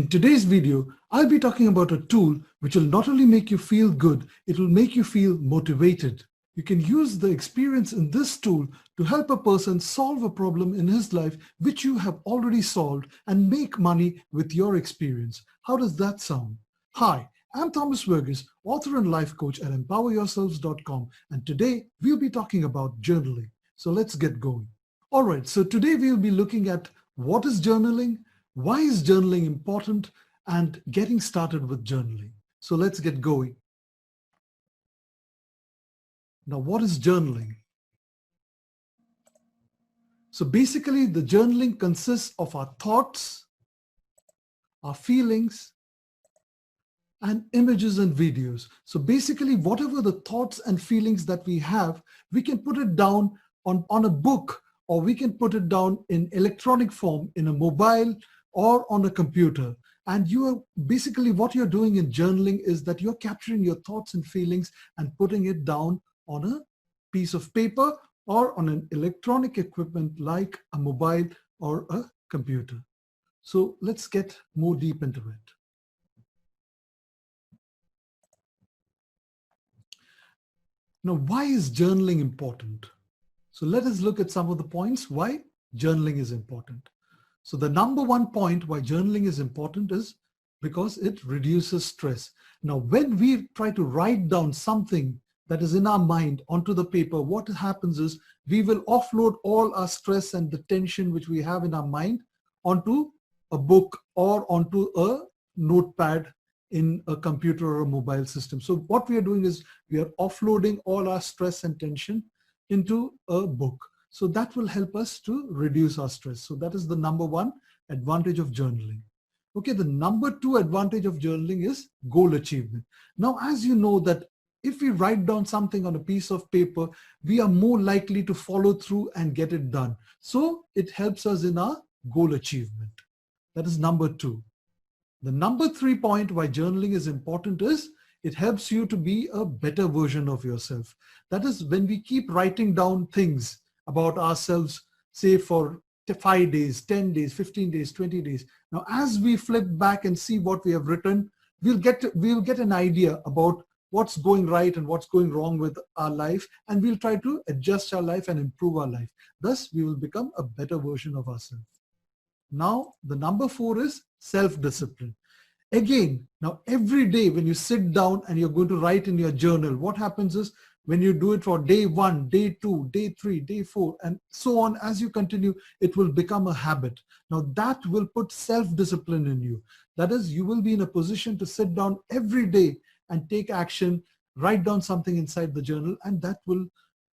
In today's video, I'll be talking about a tool which will not only make you feel good, it will make you feel motivated. You can use the experience in this tool to help a person solve a problem in his life which you have already solved and make money with your experience. How does that sound? Hi, I'm Thomas Verghese, author and life coach at empoweryourselves.com, and today we'll be talking about journaling. So let's get going. All right, so today we'll be looking at what is journaling, why is journaling important, and getting started with journaling. So let's get going. Now, what is journaling? So basically, the journaling consists of our thoughts, our feelings, and images and videos. So basically, whatever the thoughts and feelings that we have, we can put it down on a book, or we can put it down in electronic form in a mobile or on a computer. And you are basically, what you're doing in journaling is that you're capturing your thoughts and feelings and putting it down on a piece of paper or on an electronic equipment like a mobile or a computer. So let's get more deep into it. Now, why is journaling important? So let us look at some of the points why journaling is important. So the number one point why journaling is important is because it reduces stress. Now, when we try to write down something that is in our mind onto the paper, what happens is we will offload all our stress and the tension which we have in our mind onto a book or onto a notepad in a computer or a mobile system. So what we are doing is we are offloading all our stress and tension into a book. So that will help us to reduce our stress. So that is the number one advantage of journaling. Okay, the number two advantage of journaling is goal achievement. Now, as you know that if we write down something on a piece of paper, we are more likely to follow through and get it done. So it helps us in our goal achievement. That is number two. The number three point why journaling is important is it helps you to be a better version of yourself. That is, when we keep writing down things about ourselves, say for 5 days, 10 days, 15 days, 20 days. Now, as we flip back and see what we have written, we'll get an idea about what's going right and what's going wrong with our life, and we'll try to adjust our life and improve our life. Thus, we will become a better version of ourselves. Now, the number four is self-discipline. Again, now every day when you sit down and you're going to write in your journal, what happens is when you do it for day 1, day 2, day 3, day 4, and so on, as you continue, it will become a habit. Now that will put self-discipline in you. That is, you will be in a position to sit down every day and take action, write down something inside the journal, and that will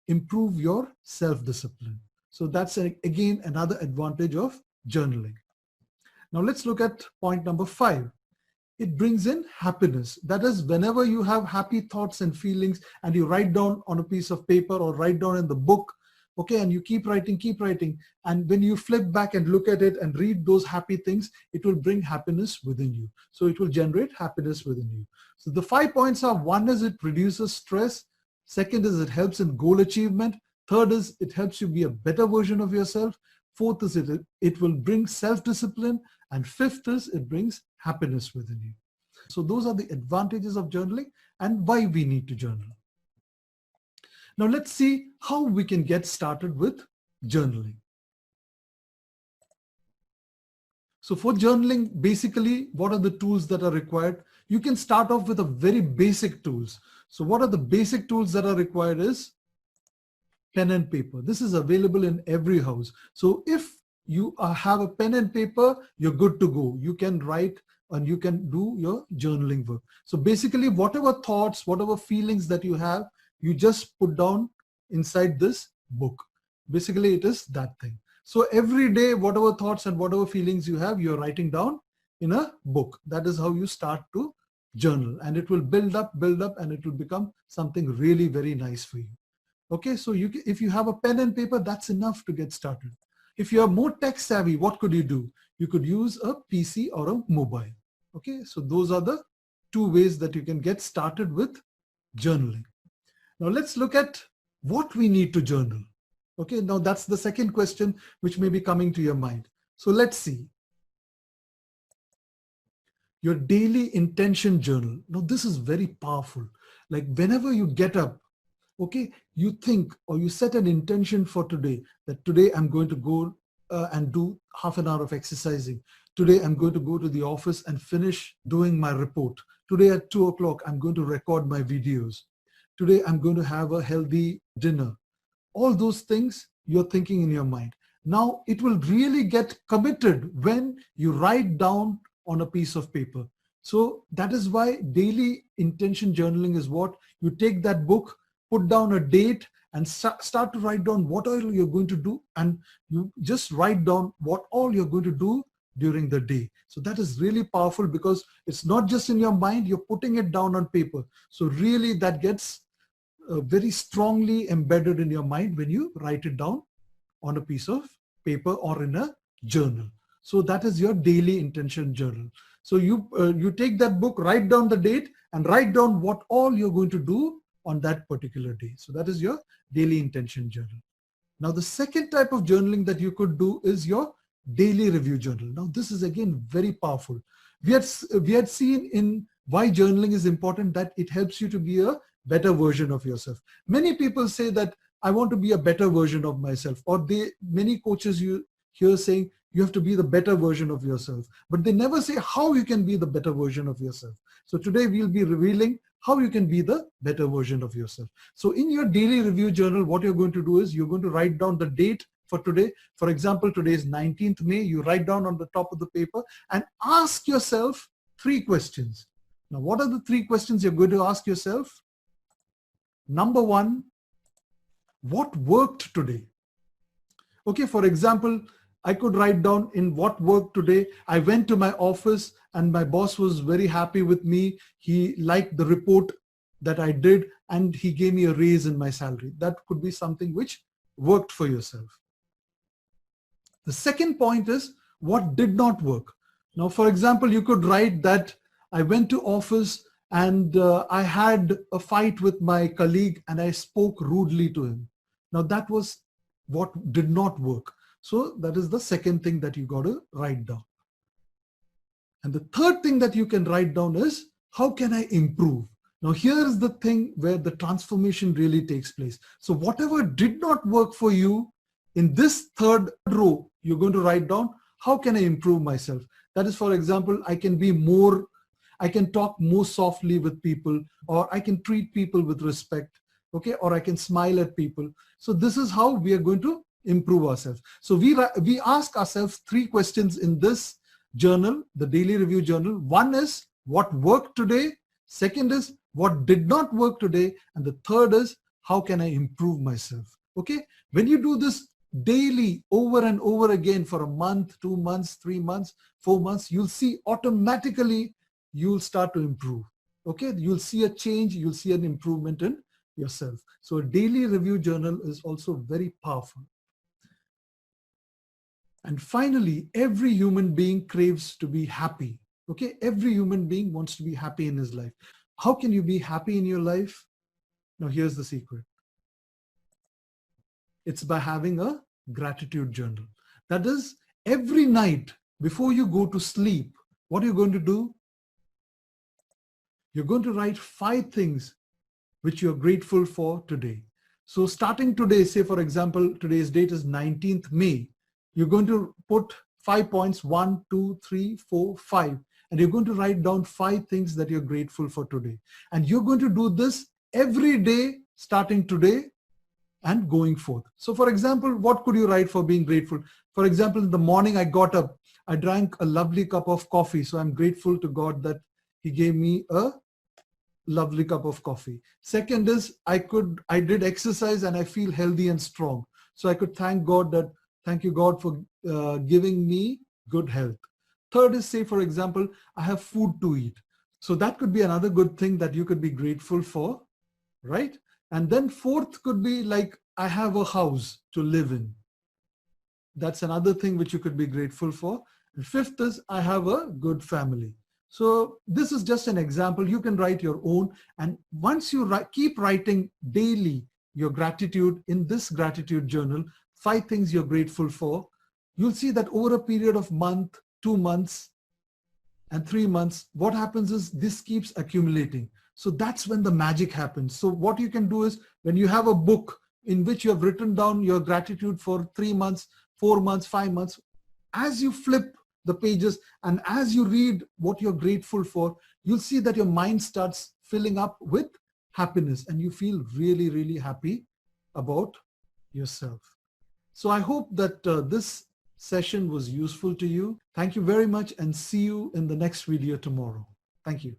improve your self-discipline. So that's again another advantage of journaling. Now let's look at point number 5. It brings in happiness. That is, whenever you have happy thoughts and feelings and you write down on a piece of paper or write down in the book, okay, and you keep writing, and when you flip back and look at it and read those happy things, it will bring happiness within you. So it will generate happiness within you. So the 5 points are: one is it reduces stress, second is it helps in goal achievement, third is it helps you be a better version of yourself, fourth is it will bring self-discipline, and fifth is it brings happiness within you. So those are the advantages of journaling and why we need to journal. Now let's see how we can get started with journaling. So for journaling, basically, what are the tools that are required? You can start off with a very basic tools. So what are the basic tools that are required is pen and paper. This is available in every house. So if you have a pen and paper, you're good to go. You can write and you can do your journaling work. So basically, whatever thoughts, whatever feelings that you have, you just put down inside this book. Basically, it is that thing. So every day, whatever thoughts and whatever feelings you have, you're writing down in a book. That is how you start to journal, and it will build up, and it will become something really very nice for you. Okay, so if you have a pen and paper, that's enough to get started. If you are more tech savvy, what could you do? You could use a PC or a mobile. Okay, so those are the 2 ways that you can get started with journaling. Now let's look at what we need to journal. Okay, now that's the second question which may be coming to your mind. So let's see. your daily intention journal. Now, this is very powerful. Like whenever you get up, okay, you think or you set an intention for today, that today I'm going to go and do half an hour of exercising. Today I'm going to go to the office and finish doing my report. Today at 2 o'clock, I'm going to record my videos. Today I'm going to have a healthy dinner. All those things you're thinking in your mind. Now it will really get committed when you write down on a piece of paper. So that is why daily intention journaling is what you take that book, put down a date and start to write down what all you're going to do, and you just write down what all you're going to do during the day. So that is really powerful because it's not just in your mind, you're putting it down on paper. So really that gets very strongly embedded in your mind when you write it down on a piece of paper or in a journal. So that is your daily intention journal. So you take that book, write down the date and write down what all you're going to do on that particular day. So that is your daily intention journal. Now the second type of journaling that you could do is your daily review journal. Now this is again very powerful. We had seen in why journaling is important, that it helps you to be a better version of yourself. Many people say that I want to be a better version of myself, or many coaches you hear saying you have to be the better version of yourself, but they never say how you can be the better version of yourself. So today we'll be revealing how you can be the better version of yourself. So in your daily review journal, what you're going to do is you're going to write down the date for today. For example, today is 19th May. You write down on the top of the paper and ask yourself 3 questions. Now, what are the 3 questions you're going to ask yourself? Number 1, what worked today? Okay, for example, I could write down in what worked today. I went to my office and my boss was very happy with me. He liked the report that I did and he gave me a raise in my salary. That could be something which worked for yourself. The second point is what did not work. Now, for example, you could write that I went to office and I had a fight with my colleague and I spoke rudely to him. Now that was what did not work. So that is the second thing that you got to write down. And the third thing that you can write down is how can I improve? Now here is the thing where the transformation really takes place. So whatever did not work for you, in this third row, you're going to write down how can I improve myself? That is, for example, I can talk more softly with people, or I can treat people with respect, okay, or I can smile at people. So this is how we are going to improve ourselves. So we ask ourselves 3 questions in this journal, the daily review journal. One is what worked today, second is what did not work today, and the third is how can I improve myself? Okay, when you do this daily over and over again for a month, 2 months, 3 months, 4 months, you'll see automatically you'll start to improve. Okay, you'll see a change, you'll see an improvement in yourself. So a daily review journal is also very powerful. And finally, every human being craves to be happy. Okay, every human being wants to be happy in his life. How can you be happy in your life? Now here's the secret. It's by having a gratitude journal. That is, every night before you go to sleep, what are you going to do? You're going to write 5 things which you're grateful for today. So starting today, say for example, today's date is 19th May. You're going to put 5 points, 1, 2, 3, 4, 5. And you're going to write down 5 things that you're grateful for today. And you're going to do this every day, starting today and going forth. So for example, what could you write for being grateful? For example, in the morning I got up, I drank a lovely cup of coffee. So I'm grateful to God that He gave me a lovely cup of coffee. Second is I did exercise and I feel healthy and strong. So I could thank you God for giving me good health. Third is, say for example, I have food to eat. So that could be another good thing that you could be grateful for, right? And then fourth could be like, I have a house to live in. That's another thing which you could be grateful for. And fifth is, I have a good family. So this is just an example. You can write your own. And once you keep writing daily your gratitude in this gratitude journal, 5 things you're grateful for, you'll see that over a period of month, 2 months, and 3 months, what happens is this keeps accumulating. So that's when the magic happens. So what you can do is, when you have a book in which you have written down your gratitude for 3 months, 4 months, 5 months, as you flip the pages and as you read what you're grateful for, you'll see that your mind starts filling up with happiness and you feel really, really happy about yourself. So I hope that this session was useful to you. Thank you very much and see you in the next video tomorrow. Thank you.